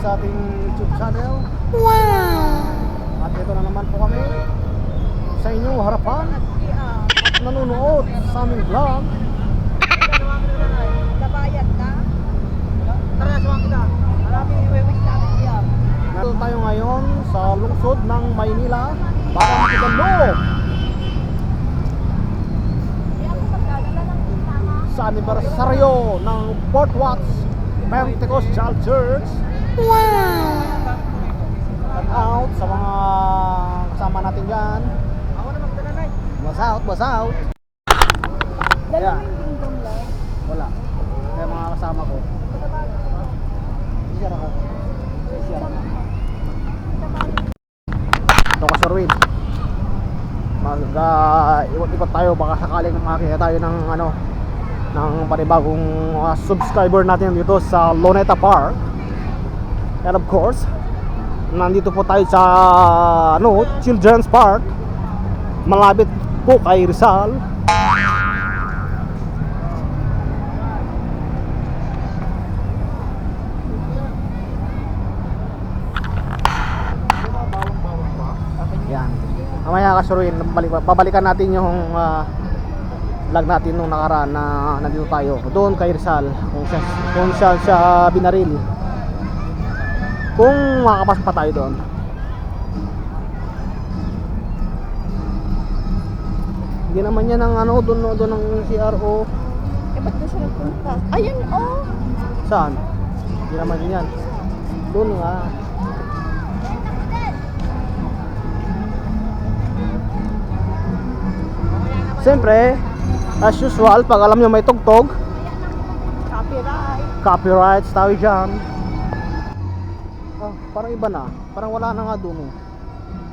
sa ating YouTube channel. Wow! At ito na naman po kami sa inyong harapan at nanonood sa aming vlog. Kabayad na? Tara, suwang kita. Maraming iwiwis natin siya. Nandito tayo ngayon sa lungsod ng Maynila para makidalo sa anibersaryo ng Fort Watts Pentecostal Church. Wow! Shout out sa mga kasama natin dyan. Ako na magdala na. Boss out, boss out. Dalawang dingdong lang. Wala. Kaya mga kasama ko. Sisira ka. Sisira ka. Ito ka, Sir Win. Ikot-ikot tayo. Baka sakaling makakita tayo ng ng panibagong subscriber natin dito sa Luneta Park. And of course, nandito po tayo sa Children's Park. Malapit po kay Rizal. Yan. Mamaya kasuruin, babalikan natin yung vlog natin nung nakaraan na nandito tayo doon kay Rizal, kung siya binaril, kung makakapasok pa tayo doon. Hindi naman yan ang doon ng CRO. Eh, ba't doon siya nagpunta? Ayun, oh! Saan? Hindi naman yan. Doon nga. Siyempre, as usual, pag alam nyo may tugtog, copyrights tayo dyan. Parang iba na. Parang wala na nga doon.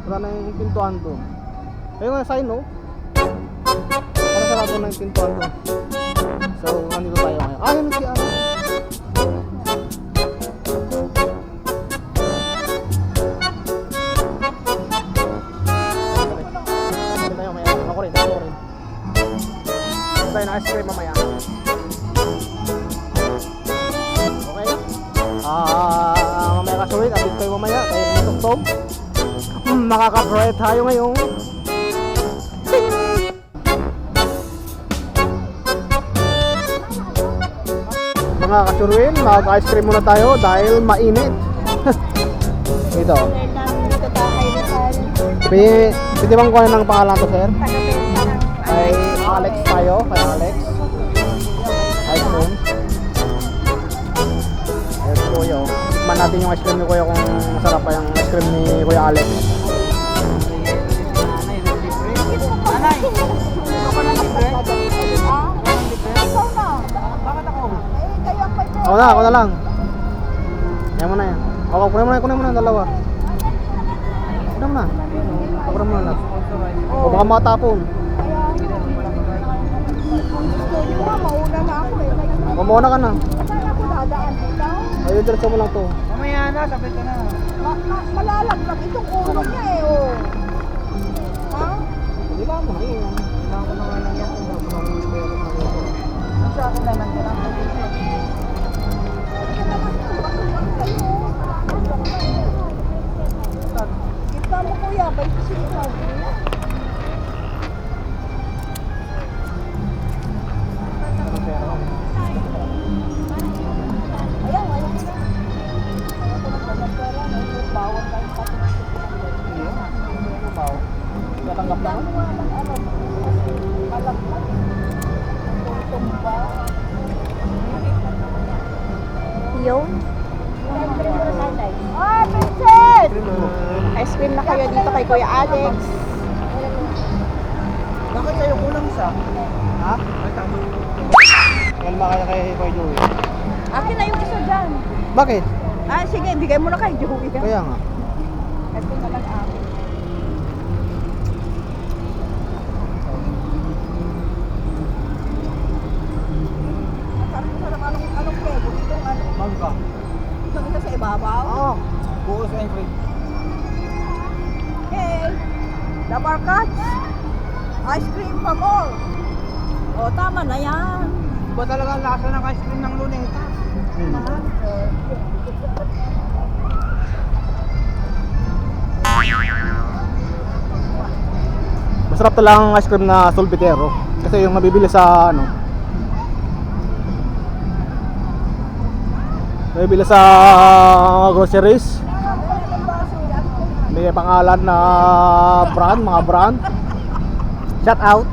Wala na yung pintuan doon. Ayun nga sign, no? Parang sarado na yung pintuan doon. So, nandito tayo ngayon. Ayun si tayo ng ice cream mamaya. Okay? Mamaya kasulit. Abit kayo mamaya. Tayo ng tugtog. Makaka-copyright tayo ngayon. Mga kasuruin, mag-ice cream muna tayo dahil mainit. Ito. Pwede bang kuha ng pangalan to, sir? Kay Alex tayo, kay Alex. Ice cream. Ayos Kuya. Tikman natin yung ice cream ni Kuya kung masarap pa yung ice cream ni Kuya Alex. Anay! Ako na mag-bread? Ikaw na! Bakit ako? Kayo ang may bread. Ako na lang. Yan mo na yan. Kunin mo na yung dalawa. Kunin mo na. Kunin mo na lang. O baka matapon. Gusto nyo nga, mauna na ako eh. Mauna ka na. Saan ako dadaan dito? Ayun, diretso mo lang to. Mamaya na, sabit ka na. Malalaglag itong ulo niya eh, oh. Ha? Hindi ba mo na yun? Kailangan ko na nga lang yan. Sa akin naman ka lang. Kita mo kuya, ba ito sinitabi niya? Ayan, ayaw ko na. Ayaw ko na pagkakara. Bawal tayo pati. Natanggap na? Malaglag. Tumba. Yun? Ah, Vincent! Ice cream na kayo dito kay Kuya Alex. Bakit kayo kulang sa? Ha? Yan ba kaya kay Joey? Akin na yung isa dyan. Bakit? Ah, sige, bigay mo na kay Joey. Kaya nga. Ito na lang ako. Anong flavor? Itong ano? Mangga. Itong isa sa ibabaw? Oo. Buo sa ice cream. Hey! The Barcats! Ice cream pa more! O, tama na yan. Iba talaga ang lasa ng ice cream ng Luneta. Mahal. masarap talaga ang ice cream na Solbitero. Kasi yung nabibili sa ano, nabibili sa groceries. May pangalan na brand, mga brand. Shout out.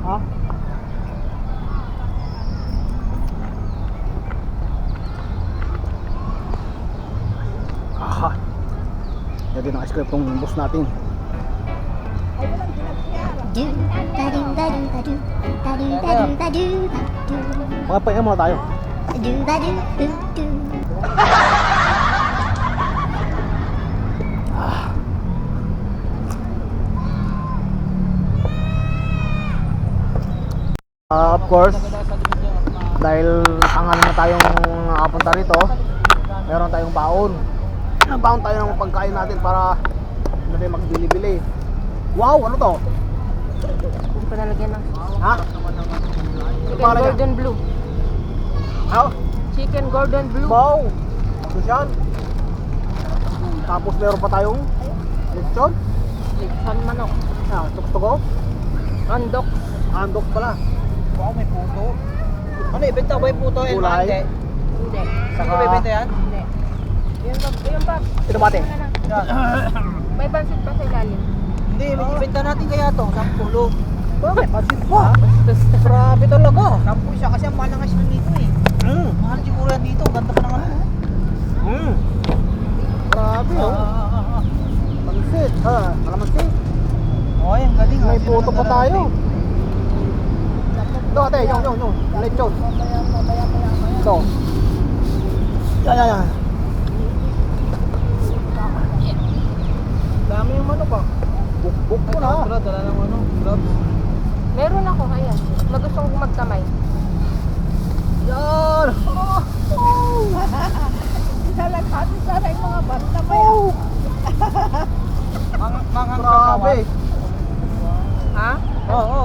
Ha? Aha. Yan din ang ice cream tong boss natin. Makapaya muna tayo. Of course, dahil tanghali na tayong nakapunta rito, meron tayong baon. Baon tayo ng pagkain natin para hindi tayo magbili-bili. Wow, ano to? Hindi ko nalagyan ng Ha? chicken Parang- Gordon Blue. How? Chicken Gordon Blue. Wow! Ano yan? Tapos meron pa tayong lechon. Lechon manok. Ah, tuktuko. Andok. Andok pala. Wow, may puto. Ano, ibenta ba yung puto? Kulay. Hindi. Hindi. Saan ko bibenta yan? Hindi. Yung bag. Ito bate. Yan. May pansit pa sa ilalim. Hindi, ibenta natin kaya to. 10. Bakit? Pansit pa. Grabe talaga. 10 siya kasi ang mahal ng ice cream dito eh. Mm. Mahal siguro yan dito. Ganda pa ng ano. Mm. Grabe oh. Pansit. Ha, kalamansi. Oh, ang galing. May puto pa tayo. Ito ate, yung. Lechon. Ito. Yan. Dami yung manok ah. Bukbuk ko na. Dala ng ano. Gloves. Meron ako kaya. Na gusto kong magkamay. Yan. Lalagpasin sana yung mga bata ba Oh. Manghang Grabe. Ha? Oo.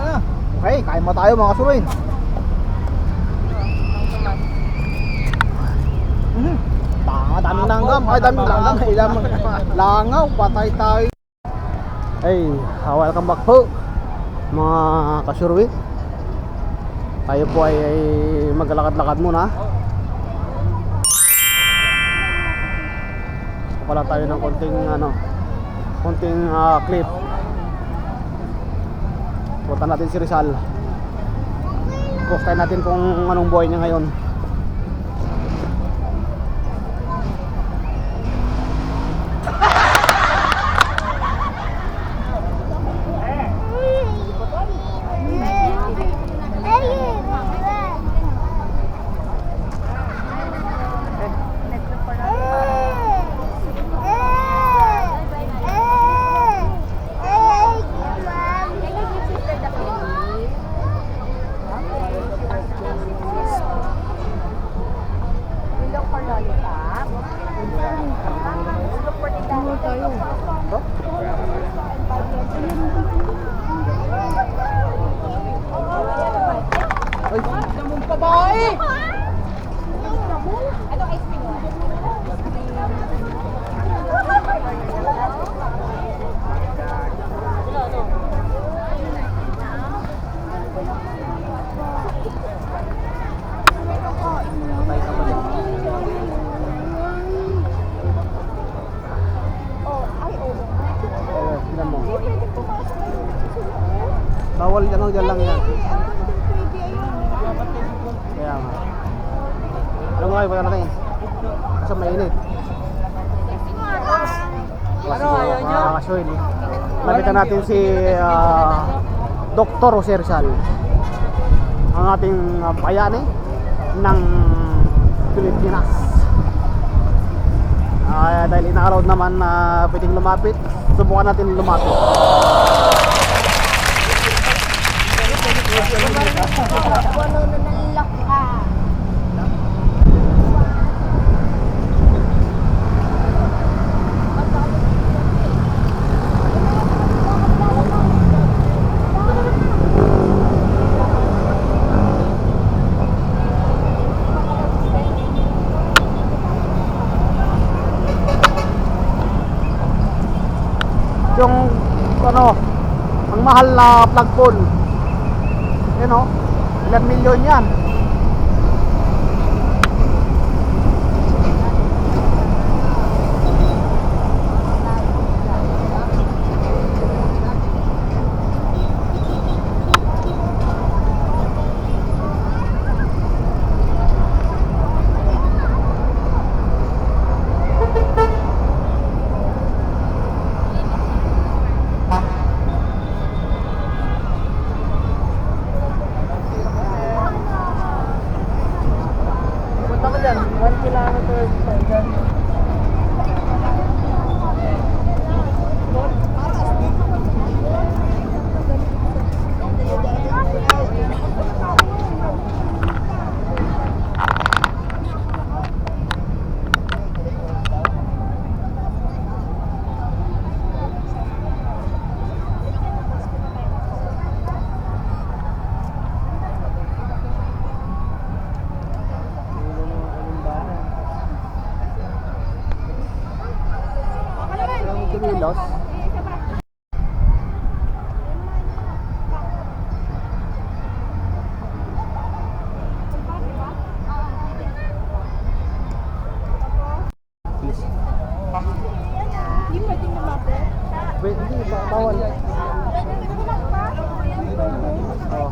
Yan. Okay, kain mo tayo mga kasurin. Daming langgam. Ay, daming langgam. Ay, daming langaw. Patay tayo. Hey, welcome back po mga kasurwit. Tayo po ay maglalakad-lakad muna. Pala tayo ng konting clip. Punta natin si Rizal. Post tayo natin kung anong buhay niya ngayon. Ay, Damong babae. tignan mo. Bawal yan lang, dyan lang yan. Kaya nga. Alam mo nga, iba natin. Kasi mainit. Ano, ayaw nyo? Kasuin. Nakita natin si Dr. Jose Rizal, ang ating bayani ng Pilipinas. Dahil ina-road naman na pwedeng lumapit, subukan natin lumapit. mahal na flagpole. Yan o, ilang milyon yan. Punta ko dyan, 1 kilometer dyan. Kilos. Hindi pwedeng lumapit. Wait, hindi, bawal. Oh.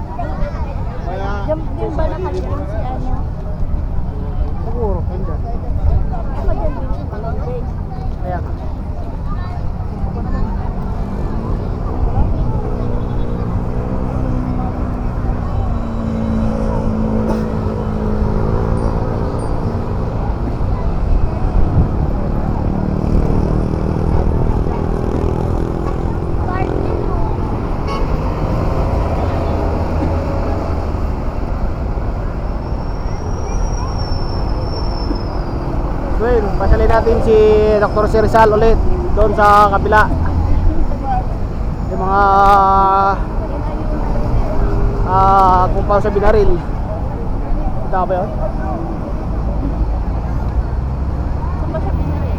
Kaya, Diyan ba nakalimutan si ano? siguro, hindi. Ako dyan din si Malay. Kaya nga. Well, pasalin natin si Dr. Sirizal ulit doon sa kabila. Yung mga compound sa binaril. Kita ba yun? Saan ba siya pinari?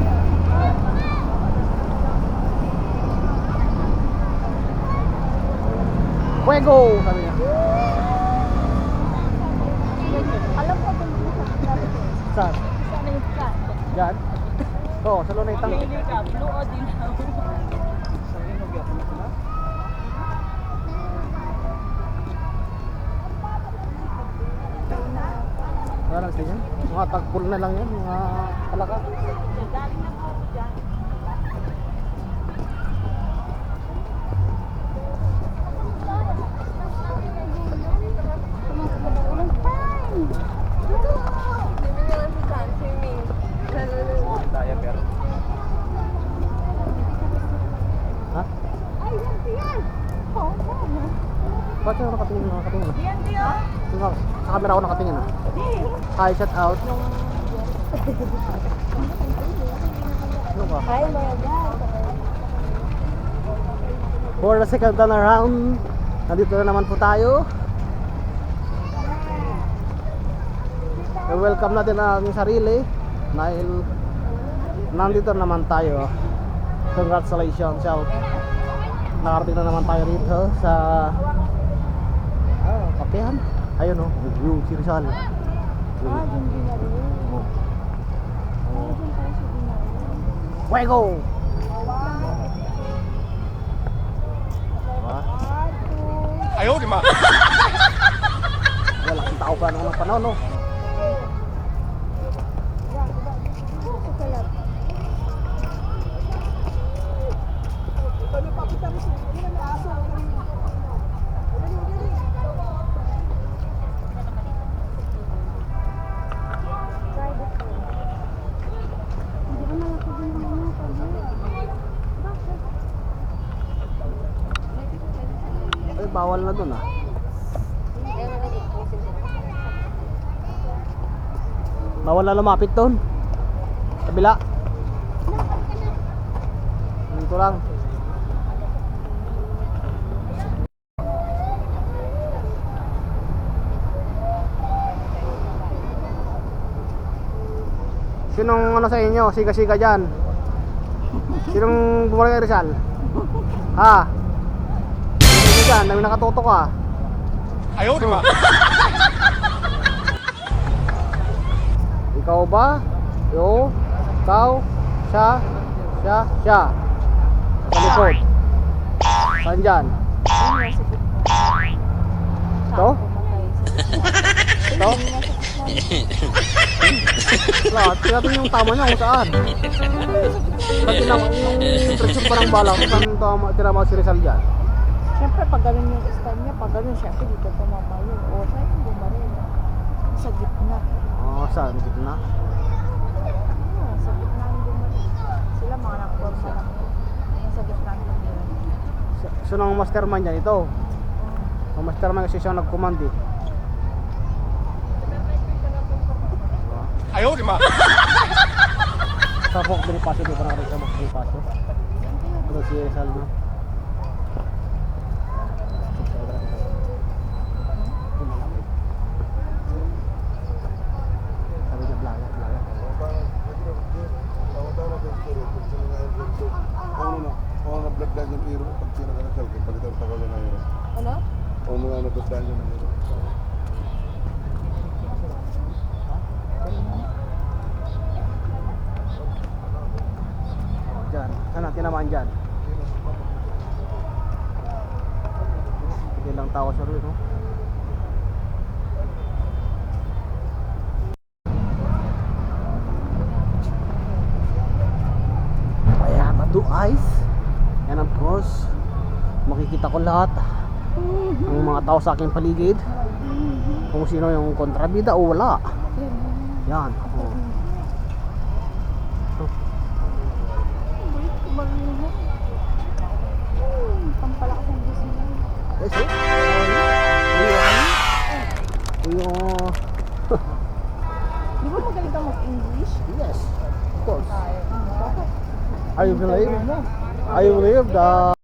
Fuego! Sabi niya. Alam ko kung saan. Saan? Saan na yung cat? Diyan? Oo, sa Lunetang. Pili ka, blue o dilaw. Wala lang sa inyo. Mga tagpul na lang yan, mga palaka. Galing na po dyan. Ha? Ay, yan siyan! Oo, oo. Ba't sa'yo nakatingin? Nakatingin? Yan siyan! Sa camera ako nakatingin ah. Hi, shout out. Ano ba? Hi, mga guys! For the second time around, nandito na naman po tayo. Welcome natin ang ating sarili dahil nandito naman tayo. Congratulations, shout. Nakarating na naman tayo rito sa kapehan. Ayun oh, view si Rizal. Ah, dyan din na rin. Oh. Ah, dyan tayo sa dinari. Fuego! Diba? Ayaw, di ma. Wala kang tao pa nung panahon no? Ay, bawal na dun ah. Bawal na lumapit dun. Kabila. Dito lang. Sinong ano sa inyo? Siga-siga dyan? Sinong bumalik kay Rizal? Ha? dyan, may nakatutok ka. 哎呦我的妈！ Ikaw ba? Yo, ikaw, siya. Sa likod. Saan dyan? Ito? Ito? Wala, tinatin yung tama niya kung saan. Pag tinama yung presyon pa ng bala, kung saan tinama si Rizal dyan? Siyempre, pag ganun yung stand niya, pag ganun, siyempre, dito pumapayo. O, saan yung bumaril? Sa gitna. Oh, saan? Gitna? Sa gitna yung bumaril. Sila mga nakaporma lang. Nasa gitna yung bumaril. So, nang mastermind dyan, ito. Ang mastermind kasi siya nag-command eh. 哎呦我的妈！ Sa Fok Bonifacio, di ba na rin sa Fok Bonifacio? Ito si Rizal, no? Sabi niya, blaga. Oo, na-vlog lang yung hero. Pag sino ka na-sell, palitan pa ka lang ng hero. Ano? Oo, nga na-vlog lang yung hero. Dyan. Saan ang tinamaan dyan? Hindi lang tao sa rin, no? Ayan, Madu Ice. And of course, makikita ko lahat ang mga tao sa aking paligid. Kung sino yung kontrabida o wala. Yan. Oh. Pampalakas ang Disney. Eh, so? Ayun. Di ba magaling ka mag-English? Yes, of course. Bakit? I believe that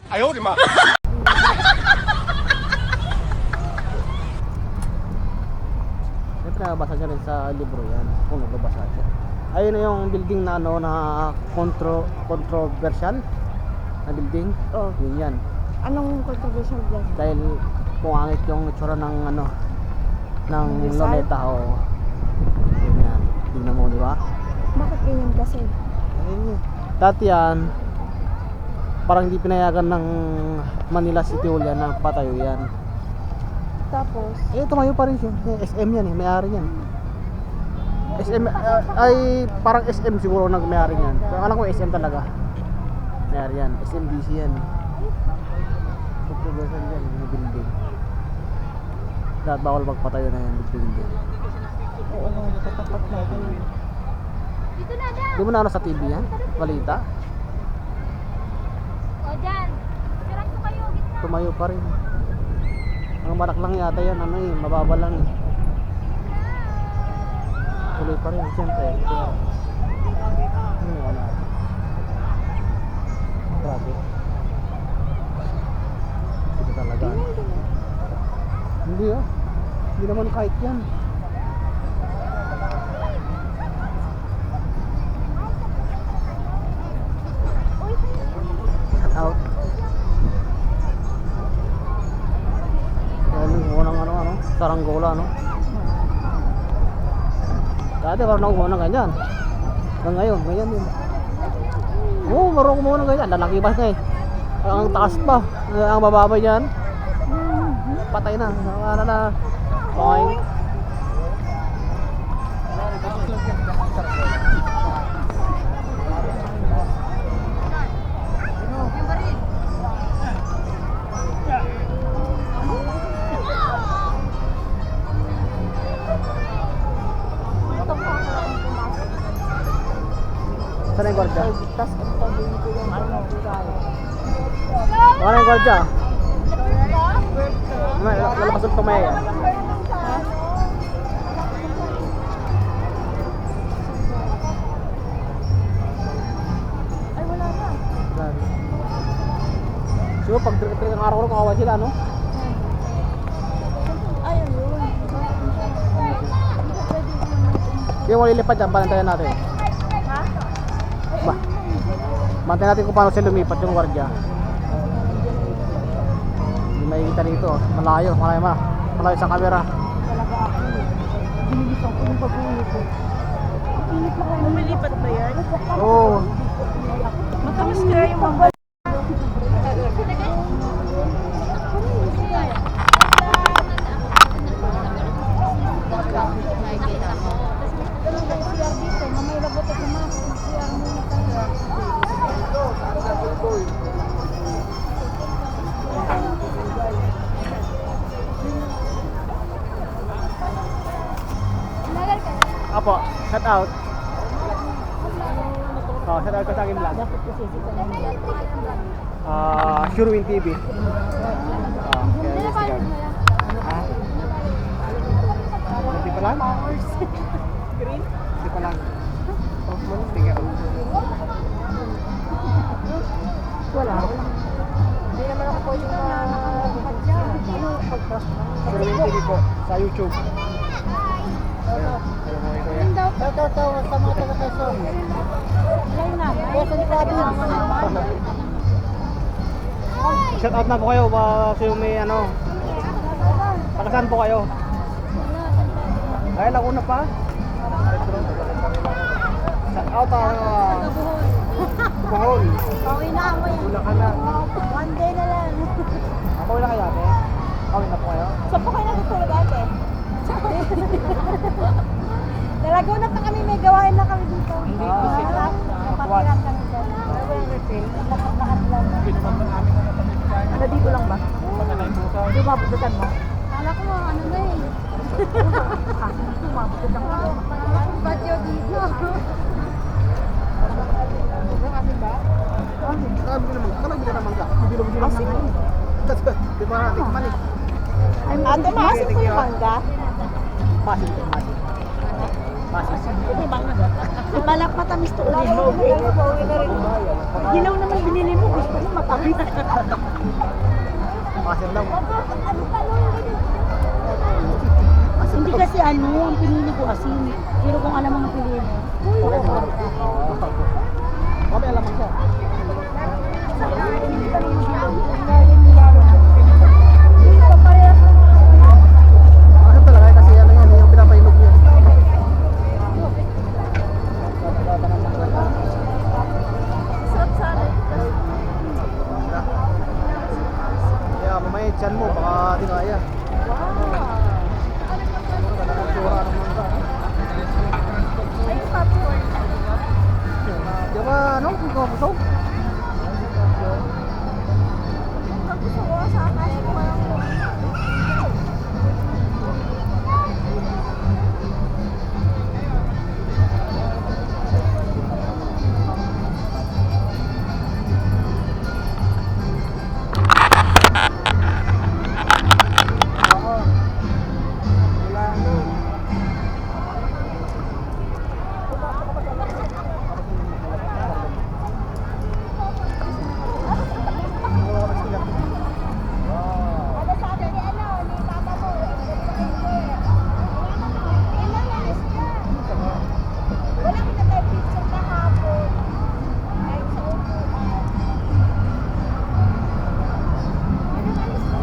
哎呦我的妈！ siyempre nabasa niya rin sa libro yan kung nabasa siya. Ayun na yung building na ano na controversial na building. Oh. Yun yan. Anong controversial dyan? Dahil pumangit yung itsura ng ano ng Rizal? Luneta o yun yan. Tingnan mo, di ba? Bakit ganyan kasi? Dati yan parang hindi pinayagan ng Manila City Hall yan na patayo yan. Tapos, Tumayo pa rin siya. SM yan eh, may-ari yan. SM ay parang SM siguro nag-may-ari yan. Pero alam ko SM talaga. May-ari yan. SMBC yan. Controversial yan yung building. Lahat bawal magpatayo na yan building. oo nga, nakatapat na ako. Di mo na ano sa TV yan? Balita? O dyan, diretso kayo, gitna. Tumayo pa rin. Ang barak lang yata yan, ano eh, mababa lang eh. Tuloy pa rin, siyempre. Wala. Grabe. Ito talaga. Hindi ah. Hindi naman kahit yan. Shout out. Yan yung unang ano, saranggola, no? Dati parang nakuha ng ganyan. Hanggang ngayon, ganyan din. Oo, marunong kumuha ng ganyan. Lalaki ba na eh. Ang taas pa. Ang bababa dyan. Patay na. Ano na. Okay. Saan yung gwardiya? Tapos, itabihin ko yung ano, Rizal. Saan yung gwardiya? Lalakas ang tumaya. Ay, wala na. Siguro pag trip ang araw-araw kawawa sila, no? Ayun, yun. Yung malilipad dyan, palantayan natin. Ha? Ba? Bantayan natin kung paano sila lumipat yung gwardiya. Hindi makikita dito. Malayo sa camera. Talaga ako. Binilisan ko yung pag-uwi ko. Pilit na kayo. Lumilipat ba yan? Oo. Matamis kaya yung mga Apo, shout out. Oh, shout out ko sa aking vlog. Surewin TV. Kaya Instagram. Ha? Hindi pa lang? green. Hindi pa lang. Oh, sige. Wala. Hindi naman ako pwedeng bukad dyan. Ano pagka? Surewin TV po sa YouTube. Ayun, kuya. Ito, sa mga taga-Quezon. Alay na. Quezon Province. Shout out na po kayo kasi may ano. Taga saan po kayo? Ay, Laguna pa? Shout out Bohol. Pauwi na ako yan. Bulacan na. One day na lang. Pauwi na kayo ate? Pauwi na po kayo? Saan po kayo natutulog ate? Laguna pa kami, may gawain na kami dito. Hindi po sila. Napatiran kami dyan. Lahat lang. Ano dito lang ba? Di mabututan mo? Kala ko ano na eh. Mabututan mo. Ba't yun dito? Kalabili naman ka. Bilog-bilog naman. Di ba tikman eh? Ate, maasin ko yung mangga. Masin. Malak matamis to ulit. Pauwi na rin. Hilaw naman binili mo. Gusto mo matamis. Masin lang. Hindi kasi ano, ang pinili ko asin. Pero kung alam mo ang pinili mo. Mamaya lamang siya. Ano talaga kasi ano yan yung pinapainog niya. Sarap salad. Kaya mamaya tiyan mo baka di kaya. Sura ng mangga. Ay, popcorn. Di ba ano? Hindi ko mabusog? Pag gusto ko sa akas ko lang. Ano sabi ni papa mo? Ilang alis ka? Wala kita tayo picture kahapon. Kahit sa upuan. Ilang alis ka?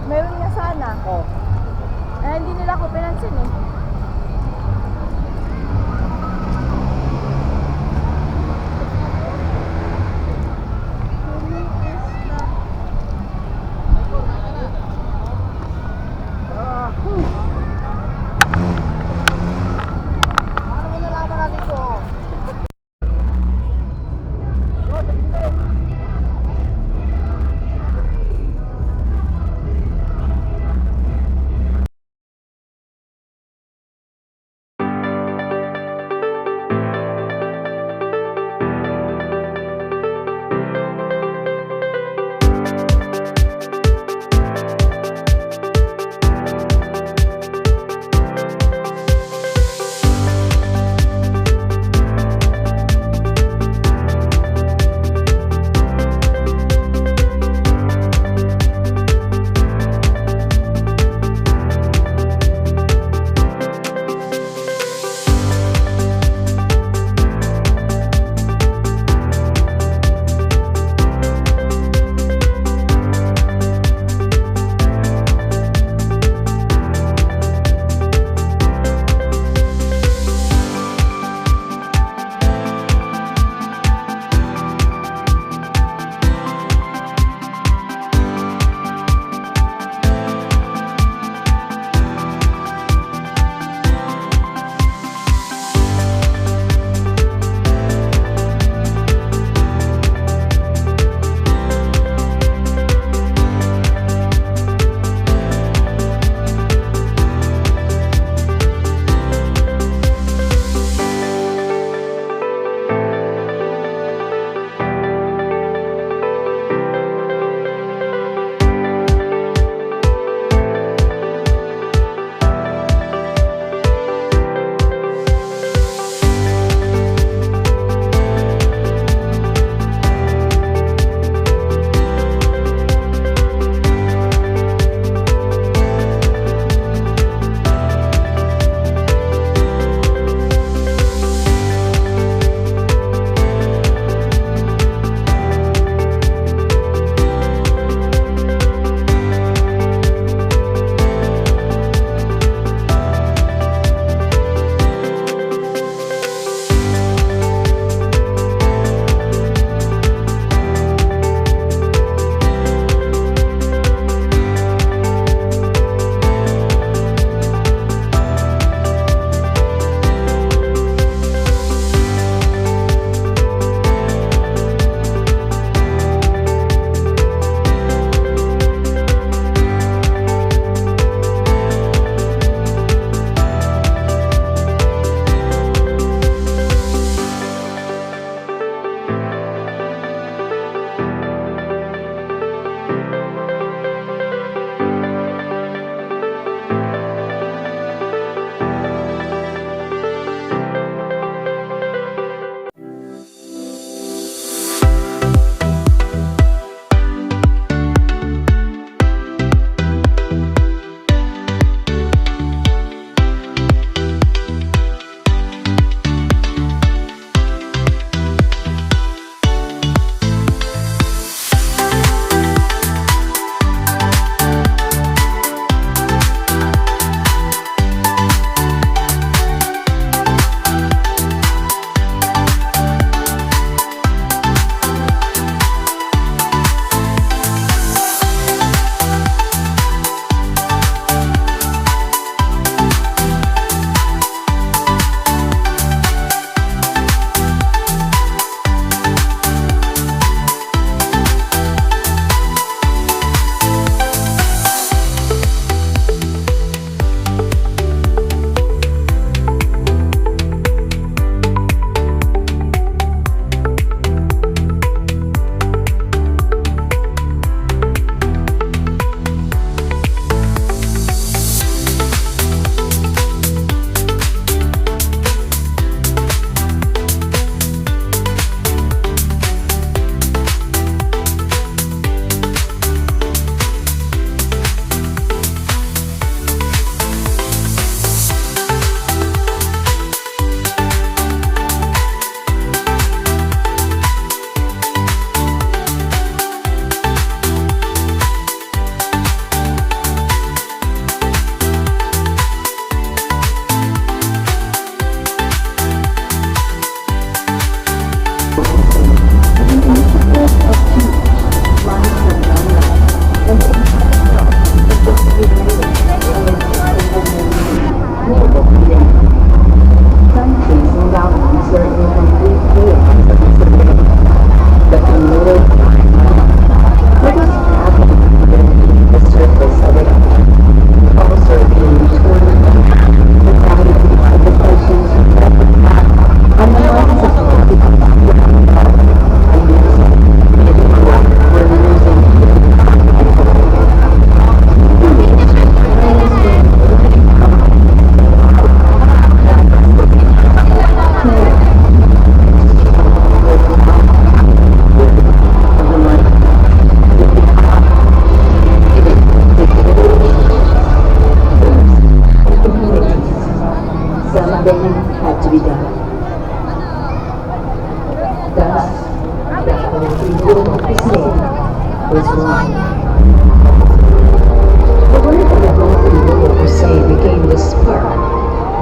Meron nga sana. Oh. Eh, hindi nila ako pinansin eh.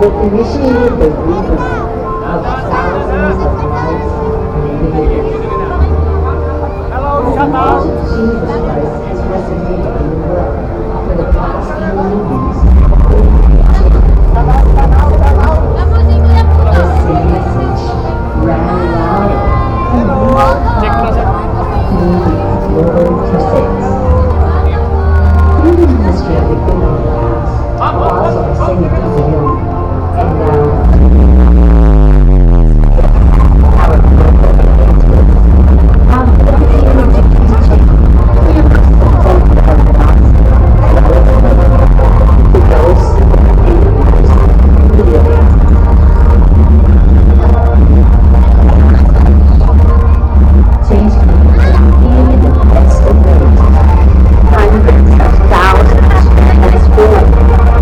which initiated the rebirth of thousands of lives and individuals. The message of Jesus Christ has resonated in the world for the past few years. This message ran loud and Lord to six. Through the ministry of the Kingdom of the Past, laws of the singing of the young, and now our global engagement, our dedicated to teaching, we are presenting our thoughts to those in the media. Change even in the midst of it. Hundreds of thousands transformed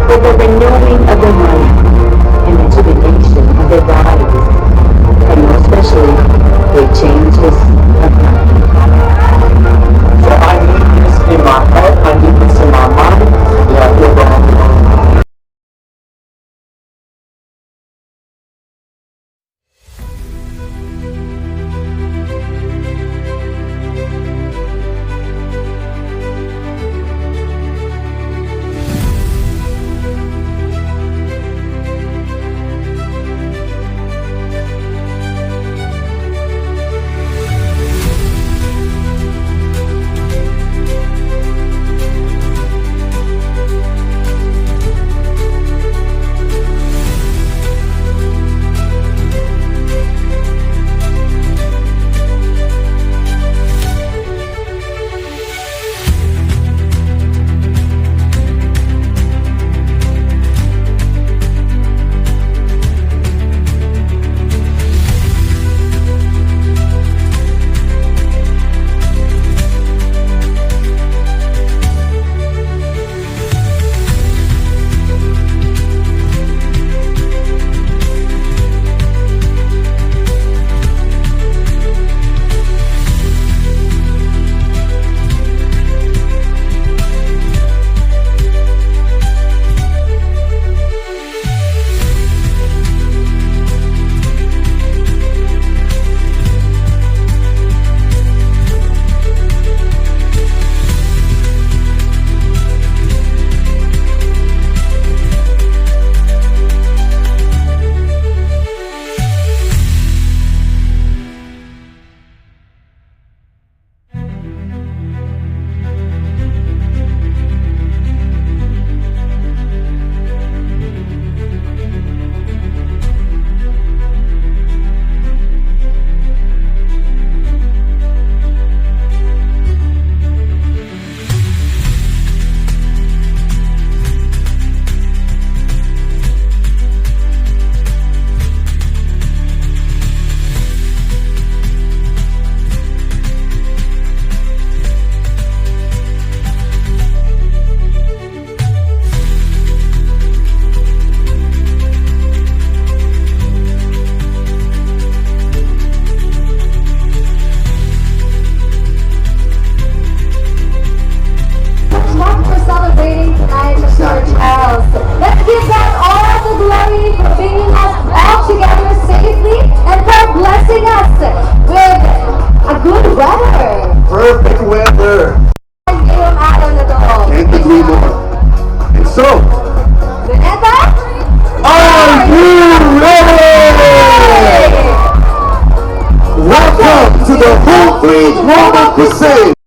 with the renewing of their mind and the jubilation of their bodies, and more especially the changes of mind. So I need this in my heart, I need this in my mind, and I feel that Perfect weather. Ngayong araw na to. Can't agree more. And so, Luneta? are you ready? Welcome to the Whole Fleet Roman Crusade.